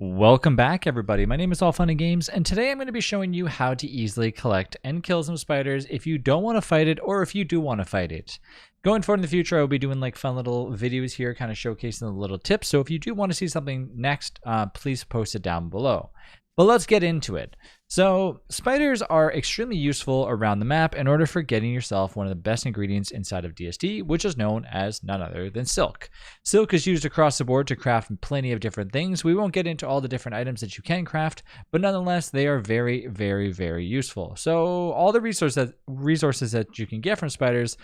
Welcome back, everybody. My name is All Fun and Games, and today I'm going to be showing you how to easily collect and kill some spiders if you don't want to fight it or if you do want to fight it. Going forward in the future, I will be doing like fun little videos here, kind of showcasing the little tips. So if you do want to see something next, please post it down below. But let's get into it. So spiders are extremely useful around the map in order for getting yourself one of the best ingredients inside of DST, which is known as none other than silk. Silk is used across the board to craft plenty of different things. We won't get into all the different items that you can craft, but nonetheless, they are very, very, very useful. So all the resources that you can get from spiders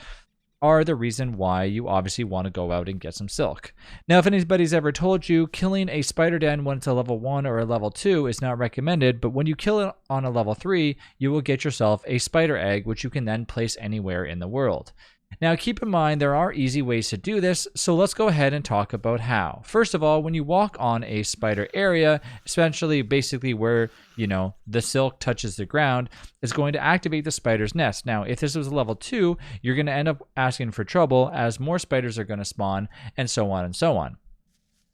are the reason why you obviously want to go out and get some silk. Now, if anybody's ever told you killing a spider den when it's a level 1 or a level 2 is not recommended, but when you kill it on a level 3, you will get yourself a spider egg, which you can then place anywhere in the world. Now, keep in mind, there are easy ways to do this, so let's go ahead and talk about how. First of all, when you walk on a spider area, essentially basically where, the silk touches the ground, it's going to activate the spider's nest. Now, if this was a level 2, you're going to end up asking for trouble as more spiders are going to spawn, and so on and so on.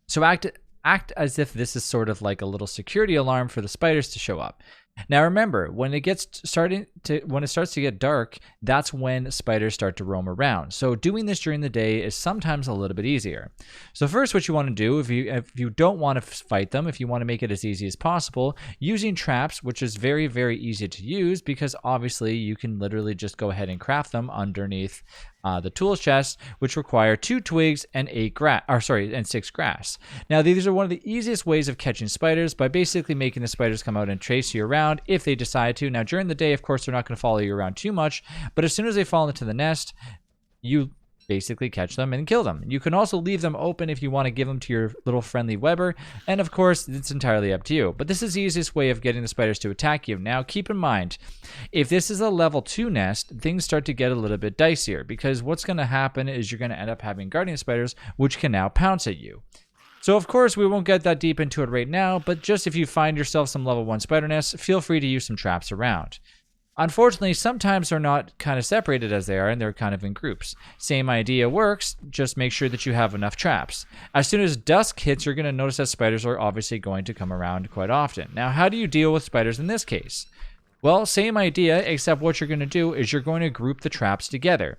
So act as if this is sort of like a little security alarm for the spiders to show up. Now remember, when it starts to get dark, that's when spiders start to roam around. So doing this during the day is sometimes a little bit easier. So first, what you want to do, if you don't want to fight them, if you want to make it as easy as possible, using traps, which is very, very easy to use because obviously you can literally just go ahead and craft them underneath the tools chest, which require 2 twigs and 6 grass. Now these are one of the easiest ways of catching spiders by basically making the spiders come out and chase you around if they decide to. Now during the day, of course, they're not going to follow you around too much, but as soon as they fall into the nest, you basically catch them and kill them. You can also leave them open if you want to give them to your little friendly webber, and of course it's entirely up to you, but this is the easiest way of getting the spiders to attack you. Now keep in mind, if this is a level 2 nest, things start to get a little bit dicier because what's going to happen is you're going to end up having guardian spiders which can now pounce at you. So of course we won't get that deep into it right now, but just if you find yourself some level 1 spider nests, feel free to use some traps around. Unfortunately, sometimes they're not kind of separated as they are, and they're kind of in groups. Same idea works, just make sure that you have enough traps. As soon as dusk hits, you're going to notice that spiders are obviously going to come around quite often. Now, how do you deal with spiders in this case? Well, same idea, except what you're going to do is you're going to group the traps together.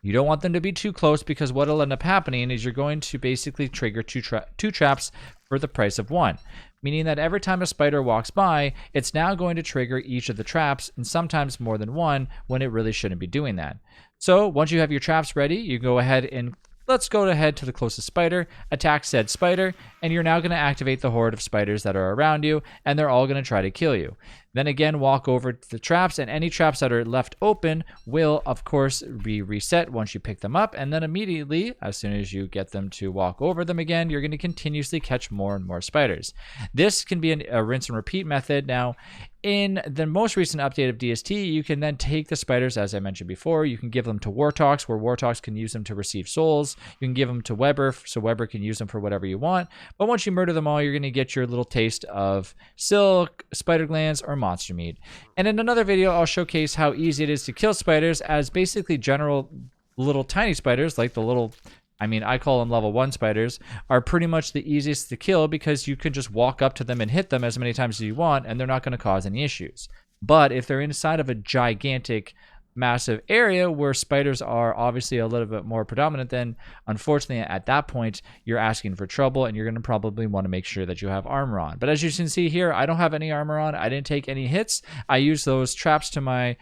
You don't want them to be too close because what will end up happening is you're going to basically trigger two traps for the price of 1. Meaning that every time a spider walks by, it's now going to trigger each of the traps, and sometimes more than one, when it really shouldn't be doing that. So once you have your traps ready, you go ahead and let's go ahead to the closest spider, attack said spider, and you're now going to activate the horde of spiders that are around you, and they're all going to try to kill you. Then again, walk over to the traps, and any traps that are left open will, of course, be reset once you pick them up, and then immediately, as soon as you get them to walk over them again, you're going to continuously catch more and more spiders. This can be a rinse and repeat method. Now, in the most recent update of DST, you can then take the spiders, as I mentioned before. You can give them to Wartox, where Wartox can use them to receive souls. You can give them to Webber, so Webber can use them for whatever you want. But once you murder them all, you're going to get your little taste of silk, spider glands, or monster meat. And in another video, I'll showcase how easy it is to kill spiders, as basically general little tiny spiders, like the little, I call them level 1 spiders, are pretty much the easiest to kill because you can just walk up to them and hit them as many times as you want, and they're not going to cause any issues. But if they're inside of a gigantic, massive area where spiders are obviously a little bit more predominant, then unfortunately at that point you're asking for trouble, and you're going to probably want to make sure that you have armor on. But as you can see here, I don't have any armor on. I didn't take any hits. I used those traps to my,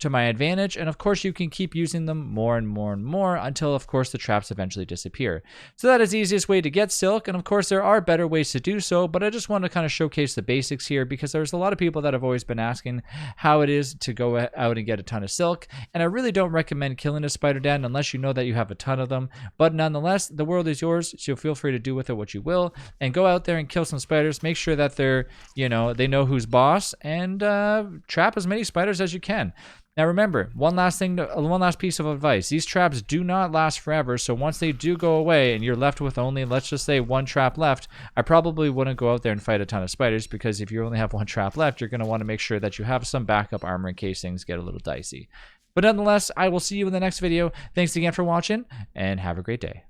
to my advantage, and of course you can keep using them more and more and more until of course the traps eventually disappear. So that is the easiest way to get silk, and of course there are better ways to do so, but I just want to kind of showcase the basics here because there's a lot of people that have always been asking how it is to go out and get a ton of silk, and I really don't recommend killing a spider den unless you know that you have a ton of them. But nonetheless, the world is yours, so feel free to do with it what you will, and go out there and kill some spiders. Make sure that they're, they know who's boss, and trap as many spiders as you can. Now remember, one last piece of advice. These traps do not last forever, so once they do go away and you're left with only, let's just say, 1 trap left, I probably wouldn't go out there and fight a ton of spiders, because if you only have 1 trap left, you're going to want to make sure that you have some backup armor in case things get a little dicey. But nonetheless, I will see you in the next video. Thanks again for watching, and have a great day.